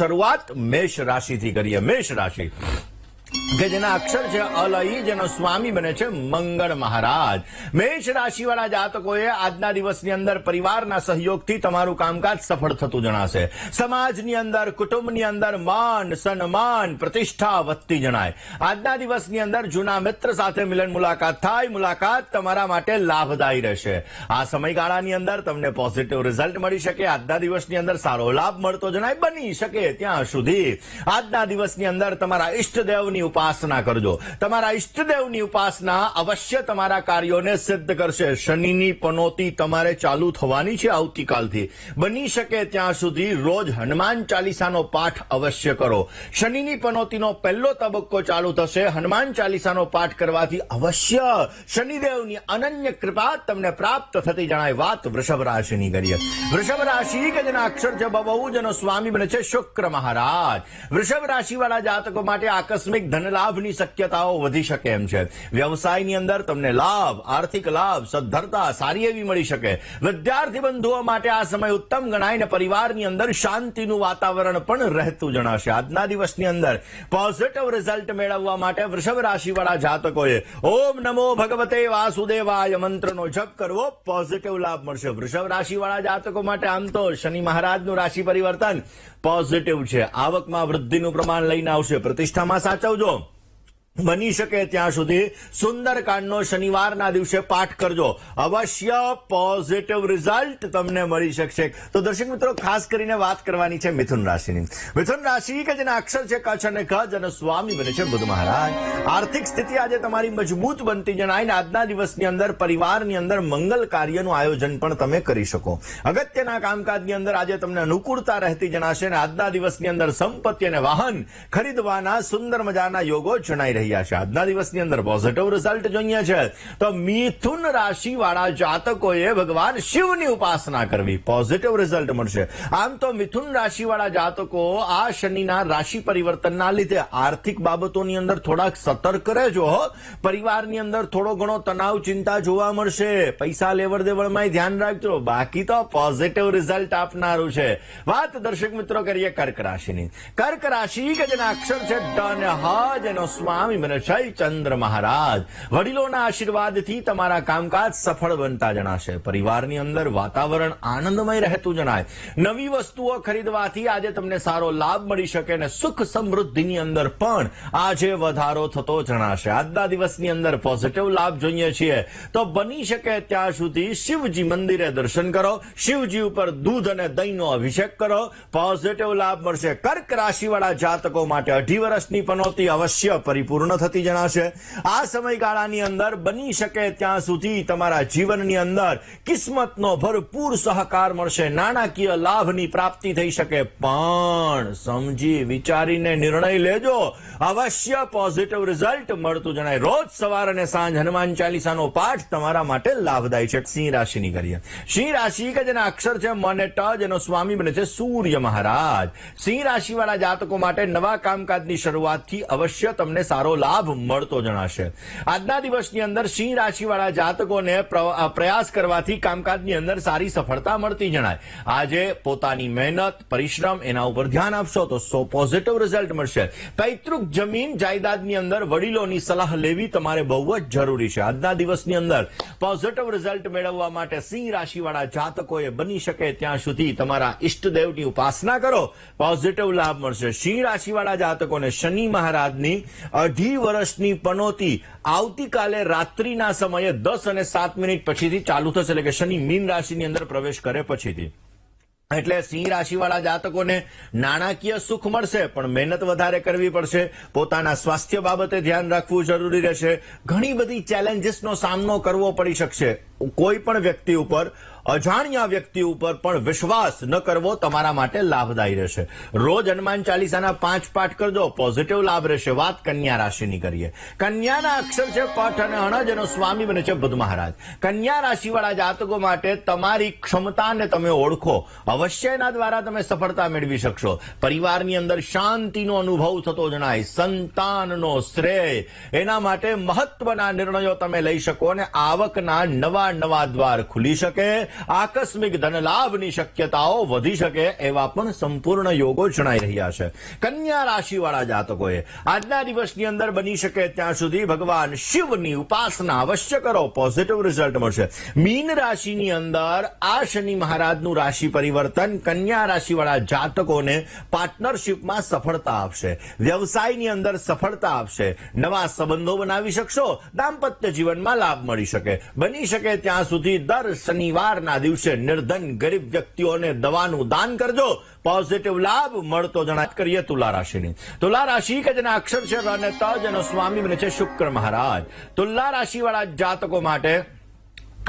શરૂઆત મેષ રાશિથી કરીએ। મેષ રાશિ કે જેના અક્ષર છે અલઈ, જેનો સ્વામી બને છે મંગળ મહારાજ। મેષ રાશિવાળા જાતકોએ આજના દિવસની અંદર પરિવારના સહયોગથી તમારું કામકાજ સફળ થતું જણાશે। સમાજની અંદર, કુટુંબની અંદર માન, સન્માન, પ્રતિષ્ઠા વધતી જણાય। આજના દિવસની અંદર જૂના મિત્ર સાથે મિલન મુલાકાત થાય। મુલાકાત તમારા માટે લાભદાયી રહેશે। આ સમયગાળાની અંદર તમને પોઝિટિવ રિઝલ્ટ મળી શકે। આજના દિવસની અંદર સારો લાભ મળતો જણાય। બની શકે ત્યાં સુધી આજના દિવસની અંદર તમારા ઈષ્ટદેવની ઉપાસના કરજો। તમારા ઈષ્ટદેવની ઉપાસના અવશ્ય તમારા કાર્યોને સિદ્ધ કરશે। શનિની પનોતી તમારે ચાલુ થવાની છે આવતીકાલથી। બની શકે ત્યાં સુધી રોજ હનુમાન ચાલીસાનો પાઠ અવશ્ય કરો। શનિની પનોતીનો પહેલો તબક્કો ચાલુ થશે। હનુમાન ચાલીસાનો પાઠ કરવાથી અવશ્ય શનિદેવની અનન્ય કૃપા તમને પ્રાપ્ત થતી જણાય। વાત વૃષભ રાશિની કરીએ। વૃષભ રાશિ કે જેના અક્ષર છે બબઉ, જેનો સ્વામી બને છે શુક્ર મહારાજ। વૃષભ રાશિવાળા જાતકો માટે આકસ્મિક ધન લાભની શક્યતાઓ વધી શકે એમ છે। વ્યવસાયની અંદર તમને લાભ, આર્થિક લાભ, સદ્ધરતા સારી એવી મળી શકે। વિદ્યાર્થી બંધુઓ માટે આ સમય ઉત્તમ ગણાય ને પરિવારની અંદર શાંતિનું વાતાવરણ પણ રહેતું જણાશે। આજના દિવસની અંદર પોઝિટિવ રિઝલ્ટ મેળવવા માટે વૃષભ રાશિવાળા જાતકોએ ઓમ નમો ભગવતે વાસુદેવાય મંત્રનો જપ કરવો। પોઝિટિવ લાભ મળશે। વૃષભ રાશિવાળા જાતકો માટે આમ તો શનિ મહારાજનું રાશિ પરિવર્તન પોઝિટિવ છે। આવકમાં વૃદ્ધિનું પ્રમાણ લઈને આવશે। પ્રતિષ્ઠામાં સાચવજો। બની શકે ત્યાં સુધી સુંદરકાંડનો શનિવારના દિવસે પાઠ કરજો। અવશ્ય પોઝિટિવ રિઝલ્ટ તમને મળી શકશે। તો દર્શક મિત્રો, ખાસ કરીને વાત કરવાની છે મિથુન રાશિની। મિથુન રાશિ કે જેના અક્ષર છે કચ્છ અને ખ, જેનો સ્વામી બને છે બુધ મહારાજ। આર્થિક સ્થિતિ આજે તમારી મજબૂત બનતી જણાય ને આજના દિવસની અંદર પરિવારની અંદર મંગલ કાર્યનું આયોજન પણ તમે કરી શકો। અગત્યના કામકાજની અંદર આજે તમને અનુકૂળતા રહેતી જણાશે અને આજના દિવસની અંદર સંપત્તિ અને વાહન ખરીદવાના સુંદર મજાના યોગો જણાઈ રહ્યા છે। આજના દિવસની અંદર પોઝિટિવ રિઝલ્ટ જોઈએ છે તો મિથુન રાશિ વાળા જાતકોએ ભગવાન શિવની ઉપાસના કરવી। પોઝિટિવ રિઝલ્ટ મળશે। આમ તો મિથુન રાશિ વાળા જાતકો આ શનિના રાશિ પરિવર્તનના લીધે આર્થિક બાબતોની અંદર થોડાક સતર્ક રહેજો। પરિવારની અંદર થોડો ઘણો તણાવ, ચિંતા જોવા મળશે। પૈસા લેવડ દેવડમાં ધ્યાન રાખજો। બાકી તો પોઝિટિવ રિઝલ્ટ આપનારું છે। વાત દર્શક મિત્રો કરીએ કર્ક રાશિની। કર્ક રાશિ કે જેના અક્ષર છે ડ અને હ, જેનો સ્વામી બને છે ચંદ્ર મહારાજ। વડીલોના આશીર્વાદથી તમારા કામકાજ સફળ બનતા જણાશે। પરિવારની અંદર વાતાવરણ આનંદમય રહેતું જણાય। નવી વસ્તુઓ ખરીદવાથી આજે તમને સારો લાભ મળી શકે અને સુખ સમૃદ્ધિની અંદર પણ આજે વધારો થતો જણાશે। આજના દિવસની અંદર પોઝિટિવ લાભ જોઈએ છીએ તો બની શકે ત્યાં સુધી શિવજી મંદિરે દર્શન કરો। શિવજી ઉપર દૂધ અને દહીંનો અભિષેક કરો। પોઝિટિવ લાભ મળશે। કર્ક રાશિવાળા જાતકો માટે 2.5 વર્ષની પનોતી અવશ્ય પરિપૂર્ણ થતી જણાશે। આ સમયગાળાની અંદર બની શકે ત્યાં સુધી તમારા જીવનની અંદર કિસ્મતનો ભરપૂર સહકાર મળશે। નાણાકીય લાભની પ્રાપ્તિ થઈ શકે, પણ સમજી વિચારીને નિર્ણય લેજો। અવશ્ય પોઝિટિવ રિઝલ્ટ મળતું જણાય। રોજ સવાર અને સાંજ હનુમાન ચાલીસાનો પાઠ તમારા માટે લાભદાયી છે। સિંહ રાશિની કરીએ। સિંહ રાશિ કે જેના અક્ષર છે મ અને ટ, જેનો સ્વામી બને છે સૂર્ય મહારાજ। સિંહ રાશિવાળા જાતકો માટે નવા કામકાજની શરૂઆતથી અવશ્ય તમને સારો લાભ મળતો જણાશે। આજના દિવસની અંદર સિંહ રાશિવાળા જાતકોને પ્રયાસ કરવાથી કામકાજની અંદર સારી સફળતા મળતી જણાય। આજે પોતાની મહેનત, પરિશ્રમ એના ઉપર ધ્યાન આપશો તો પોઝિટિવ રિઝલ્ટ મળશે। પૈતૃક જમીન જાયદાદની અંદર વડીલોની સલાહ લેવી તમારે બહુ જ જરૂરી છે। આજના દિવસની અંદર પોઝિટિવ રિઝલ્ટ મેળવવા માટે સિંહ રાશિવાળા જાતકોએ બની શકે ત્યાં સુધી તમારા ઈષ્ટદેવની ઉપાસના કરો। પોઝિટિવ લાભ મળશે। સિંહ રાશિવાળા જાતકોને શનિ મહારાજની 2.5 વર્ષની પનોતી આવતીકાલે રાત્રિના સમયે 10:07 પછીથી ચાલુ થશે, એટલે કે શનિ મીન રાશિની અંદર પ્રવેશ કરે પછીથી। એટલે સિંહ રાશિવાળા જાતકોને નાણાકીય સુખ મળશે, પણ મહેનત વધારે કરવી પડશે। પોતાના સ્વાસ્થ્ય બાબતે ધ્યાન રાખવું જરૂરી રહેશે। ઘણી બધી ચેલેન્જીસનો સામનો કરવો પડી શકશે। કોઈ પણ વ્યક્તિ ઉપર, અજાણ્યા વ્યક્તિ ઉપર પણ વિશ્વાસ ન કરવો તમારા માટે લાભદાયી રહેશે। રોજ હનુમાન ચાલીસાના 5 પાઠ કરજો। પોઝિટિવ લાભ રહેશે। વાત કન્યા રાશિની કરીએ। કન્યાના અક્ષર છે પઠ અને અણ, જેનો સ્વામી બને છે બુધ મહારાજ। કન્યા રાશિવાળા જાતકો માટે તમારી ક્ષમતાને તમે ઓળખો। અવશ્ય એના દ્વારા તમે સફળતા મેળવી શકશો। પરિવારની અંદર શાંતિનો અનુભવ થતો જણાય। સંતાનનો શ્રેય એના માટે મહત્વના નિર્ણયો તમે લઈ શકો અને આવકના નવા નવા દ્વાર ખુલી શકે, આકસ્મિક ધન લાભની શક્યતાઓ વધી શકે એવા પણ સંપૂર્ણ યોગો જણાઈ રહ્યા છે. કન્યા રાશિવાળા જાતકોએ આજના દિવસની અંદર બની શકે ત્યાં સુધી ભગવાન શિવની ઉપાસના અવશ્ય કરો, પોઝિટિવ રિઝલ્ટ મળશે. મીન રાશિની અંદર આ શનિ મહારાજનું રાશિ પરિવર્તન કન્યા રાશિવાળા જાતકોને પાર્ટનરશિપમાં સફળતા આપશે, વ્યવસાયની અંદર સફળતા આપશે, નવા સંબંધો બનાવી શકશો, દાંપત્ય જીવનમાં લાભ મળી શકે. બની શકે ત્યાં સુધી દર શનિવારના દિવસે નિર્ધન ગરીબ વ્યક્તિઓને દવાનું દાન કરજો, પોઝિટિવ લાભ મળતો જણાય. કરીએ તુલા રાશિની. તુલા રાશિ કે જેના અક્ષર છે ર અને ત, જેનો સ્વામી બને છે શુક્ર મહારાજ. તુલા રાશિવાળા જાતકો માટે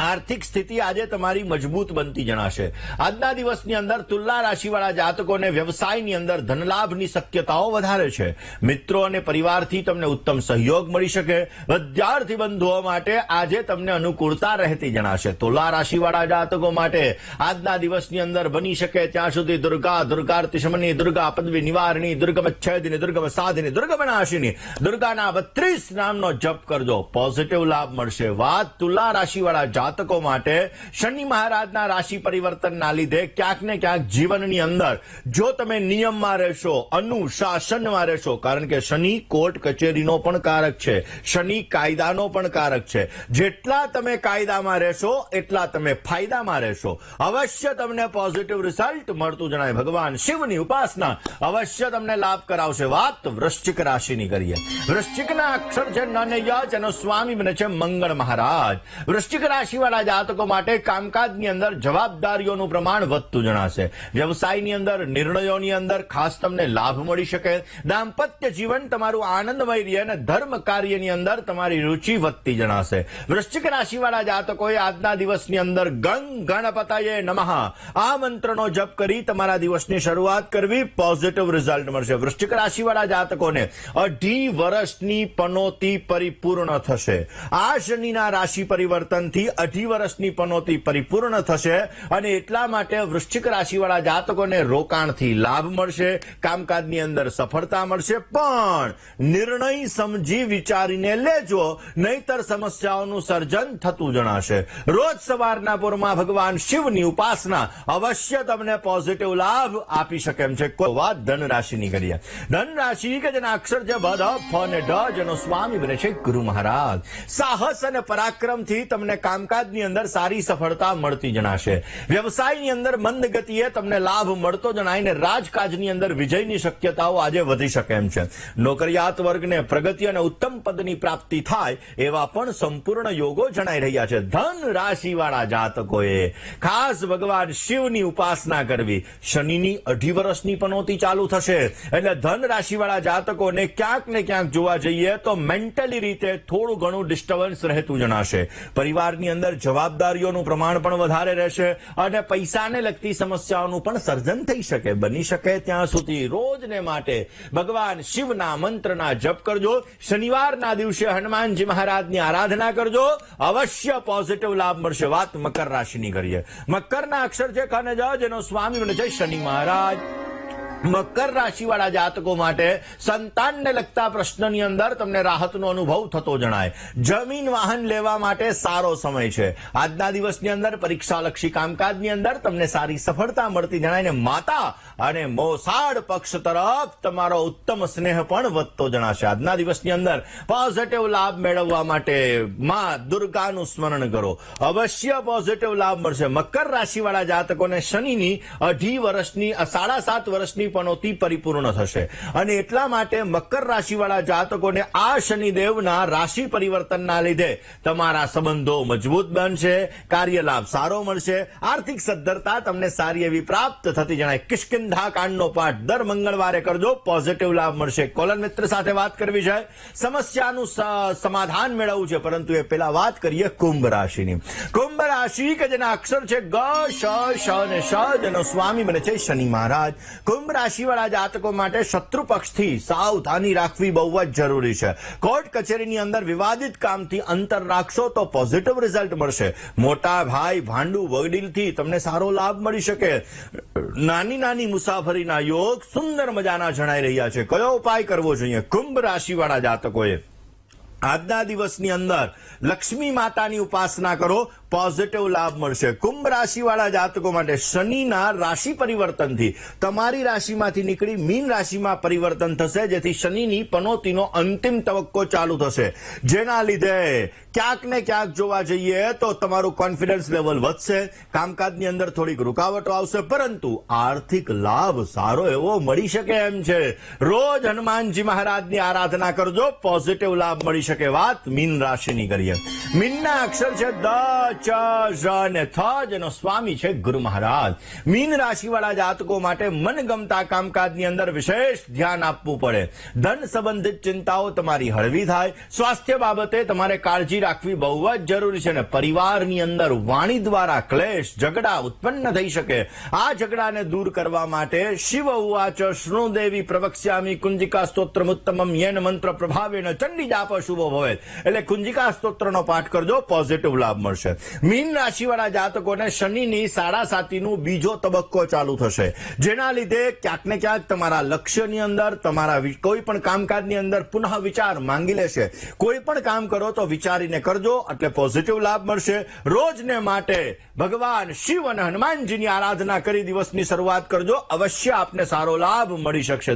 આર્થિક સ્થિતિ આજે તમારી મજબૂત બનતી જણાશે. આજના દિવસની અંદર તુલા રાશિવાળા જાતકોને વ્યવસાયની અંદર ધનલાભની શક્યતાઓ વધારે છે. મિત્રો અને પરિવારથી તમને ઉત્તમ સહયોગ મળી શકે. વિદ્યાર્થી બંધુઓ માટે આજે તમને અનુકૂળતા રહેતી જણાશે. તુલા રાશિવાળા જાતકો માટે આજના દિવસની અંદર બની શકે ત્યાં સુધી દુર્ગાર્તિશમની, દુર્ગા પદવી નિવારણી, દુર્ગમચ્છેદિની, દુર્ગમસાધિની, દુર્ગમનાશિની, દુર્ગાના 32 નામનો જપ કરજો, પોઝિટિવ લાભ મળશે. વાત તુલા રાશિવાળા જાતકો માટે શનિ મહારાજના રાશિ પરિવર્તનના લીધે ક્યાંક ને ક્યાંક જીવનની અંદર જો તમે નિયમમાં રહેશો, અનુશાસનમાં રહેશો, કારણ કે શનિ કોર્ટ કચેરીનો પણ કારક છે, શનિ કાયદાનો પણ કારક છે. જેટલા તમે કાયદામાં રહેશો એટલા તમે ફાયદામાં રહેશો. અવશ્ય તમને પોઝિટિવ રિઝલ્ટ મળતું જણાય. ભગવાન શિવની ઉપાસના અવશ્ય તમને લાભ કરાવશે. વાત વૃશ્ચિક રાશિની કરીએ. વૃશ્ચિકના અક્ષર છે ન અને ય, જેનો સ્વામી બને છે મંગળ મહારાજ. વૃશ્ચિક રાશિવાળા જાતકો માટે કામકાજની અંદર જવાબદારીઓનું પ્રમાણ વધતું જણાશે. વ્યવસાયની અંદર, નિર્ણયોની અંદર ખાસ તમને લાભ મળી શકે. દાંપત્ય જીવન તમારું આનંદમય રહે અને ધર્મ કાર્યની અંદર તમારી રુચિ વધતી જણાશે. વૃશ્ચિક રાશિવાળા જાતકોએ આજના દિવસની અંદર ગંગ ગણપતયે નમઃ આ મંત્રનો જપ કરી તમારા દિવસની શરૂઆત કરવી, પોઝિટિવ રિઝલ્ટ મળશે. વૃશ્ચિક રાશિવાળા જાતકોને 2.5 વર્ષની પનોતી પરિપૂર્ણ થશે. આ શનિના રાશિ પરિવર્તનથી 2.5 વર્ષની પનોતી પરિપૂર્ણ થશે અને એટલા માટે વૃશ્ચિક રાશિવાળા જાતકોને રોકાણથી લાભ મળશે, કામકાજની અંદર સફળતા મળશે. પણ નિર્ણય સમજી વિચારીને લેજો, નહીતર સમસ્યાઓનું સર્જન થતું જણાશે. રોજ સવારના પોરમાં ભગવાન શિવની ઉપાસના અવશ્ય તમને પોઝિટિવ લાભ આપી શકે એમ છે. કોઈ વાત ધન રાશિની કરીએ. ધન રાશિ કે જેના અક્ષર છે બ, ધ, ફ અને ઢ, જેનો સ્વામી બને છે ગુરુ મહારાજ. સાહસ અને પરાક્રમથી તમને કામકાજની અંદર સારી સફળતા મળતી જણાશે. વ્યવસાયની અંદર મંદ ગતિએ તમને લાભ મળતો જણાય ને રાજકાજની અંદર વિજયની શક્યતાઓ આજે વધી શકે એમ છે. નોકરિયાત વર્ગને પ્રગતિ અને ઉત્તમ પદની પ્રાપ્તિ થાય એવા પણ સંપૂર્ણ યોગો જણાઈ રહ્યા છે. ધન રાશિવાળા જાતકોએ ખાસ ભગવાન શિવની ઉપાસના કરવી. શનિની 2.5 વર્ષની પનોતી ચાલુ થશે એટલે ધન રાશિવાળા જાતકોને ક્યાંક ને ક્યાંક જોવા જઈએ તો મેન્ટલી રીતે થોડું ઘણું ડિસ્ટર્બન્સ રહેતું જણાશે. પરિવારની અંદર જવાબદારીઓનું પ્રમાણ પણ વધારે રહેશે અને પૈસાને લગતી સમસ્યાઓનું પણ સર્જન થઈ શકે. બની શકે ત્યાં સુધી રોજને માટે ભગવાન શિવના મંત્રના જપ કરજો. શનિવારના દિવસે હનુમાનજી મહારાજની આરાધના કરજો, અવશ્ય પોઝિટિવ લાભ મળશે. વાત મકર રાશિની કરીએ. મકરના અક્ષર છે ખ અને જ, જેનો સ્વામી બને છે શનિ મહારાજ. મકર રાશિવાળા જાતકો માટે સંતાનને લગતા પ્રશ્નની અંદર તમને રાહતનો અનુભવ થતો જણાય. જમીન વાહન લેવા માટે સારો સમય છે. આજના દિવસની અંદર પરીક્ષાલક્ષી કામકાજની અંદર તમને સારી સફળતા મળતી જણાય ને માતા અને મોસાળ પક્ષ તરફ તમારો ઉત્તમ સ્નેહ પણ વધતો જણાશે. આજના દિવસની અંદર પોઝિટિવ લાભ મેળવવા માટે માં દુર્ગાનું સ્મરણ કરો, અવશ્ય પોઝિટિવ લાભ મળશે. મકર રાશિવાળા જાતકોને શનિની 2.5 વર્ષની 7.5 વર્ષની પનોતી પરિપૂર્ણ થશે અને એટલા માટે મકર રાશિવાળા જાતકોને આ શનિદેવના રાશિ પરિવર્તનના લીધે તમારા સંબંધો મજબૂત બનશે, કાર્ય લાભ સારો મળશે, આર્થિક સદ્ધરતા તમને સારી એવી પ્રાપ્ત થતી જણાય. કિષ્કિંધા કાંડનો પાઠ દર મંગળવારે કરજો, પોઝિટિવ લાભ મળશે. કોલર મિત્ર સાથે વાત કરવી છે, સમસ્યાનું સમાધાન મેળવવું છે, પરંતુ એ પેલા વાત કરીએ કુંભ રાશિની. કુંભ રાશિ કે જેના અક્ષર છે ગ, શ, શ અને શ, જેનો સ્વામી બને છે શનિ મહારાજ. કુંભ રાશિવાળા જાતકો માટે શત્રુ પક્ષથી સાવધાની રાખવી બહુ જ જરૂરી છે. કોર્ટ કચેરીની અંદર વિવાદિત કામથી અંતર રાખશો તો પોઝિટિવ રિઝલ્ટ મળશે. મોટા ભાઈ ભાંડુ વડીલથી તમને સારો લાભ મળી શકે. નાની નાની મુસાફરીના યોગ સુંદર મજાના જણાઈ રહ્યા છે. કયો ઉપાય કરવો જોઈએ કુંભ રાશિવાળા જાતકોએ? આજના દિવસની અંદર લક્ષ્મી માતાની ઉપાસના કરો, પોઝિટિવ લાભ મળશે. કુંભ રાશિવાળા જાતકો માટે શનિના રાશિ પરિવર્તનથી તમારી રાશિમાંથી નીકળી મીન રાશિમાં પરિવર્તન થશે, જેથી શનિની પનોતીનો અંતિમ તબક્કો ચાલુ થશે, જેના લીધે ક્યાંક ને ક્યાંક જોવા જઈએ તો તમારું કોન્ફિડન્સ લેવલ વધશે, કામકાજની અંદર થોડીક રૂકાવટો આવશે, પરંતુ આર્થિક લાભ સારો એવો મળી શકે એમ છે. રોજ હનુમાનજી મહારાજની આરાધના કરજો, પોઝિટિવ લાભ મળી શકે. વાત મીન રાશિની કરીએ. મીનના અક્ષર છે દ, ચ, ઝ ને થ, જેનો સ્વામી છે ગુરુ મહારાજ. મીન રાશિવાળા જાતકો માટે મનગમતા કામકાજની અંદર વિશેષ ધ્યાન આપવું પડે. ધન સંબંધિત ચિંતાઓ તમારી હળવી થાય. સ્વાસ્થ્ય બાબતે તમારે કાળજી રાખવી બહુ જ જરૂરી છે. ને પરિવારની અંદર વાણી દ્વારા ક્લેશ, ઝઘડા ઉત્પન્ન થઈ શકે. આ ઝઘડાને દૂર કરવા માટે શિવ ઉવાચ શૃણુદેવી પ્રવક્ષ્યામિ કુંજિકા સ્તોત્રમુત્તમમ યેન મંત્ર પ્રભાવેણ ચંડી જાપ શુભો ભવે. એટલે કુંજિકા સ્તોત્રનો પાઠ કરજો, પોઝિટિવ લાભ મળશે. મીન રાશિવાળા જાતકોને શનિની સાડાસાતીનું બીજો તબક્કો ચાલુ થશે, જેના લીધે ક્યાંક ને ક્યાંક તમારા લક્ષ્યની અંદર, તમારા કોઈ પણ કામકાજની અંદર પુનઃ વિચાર માંગી લેશે. કોઈ પણ કામ કરો તો વિચારીને કરજો, એટલે પોઝિટિવ લાભ મળશે. રોજને માટે ભગવાન શિવ અને હનુમાનજીની આરાધના કરી દિવસની શરૂઆત કરજો, અવશ્ય આપને સારો લાભ મળી શકશે.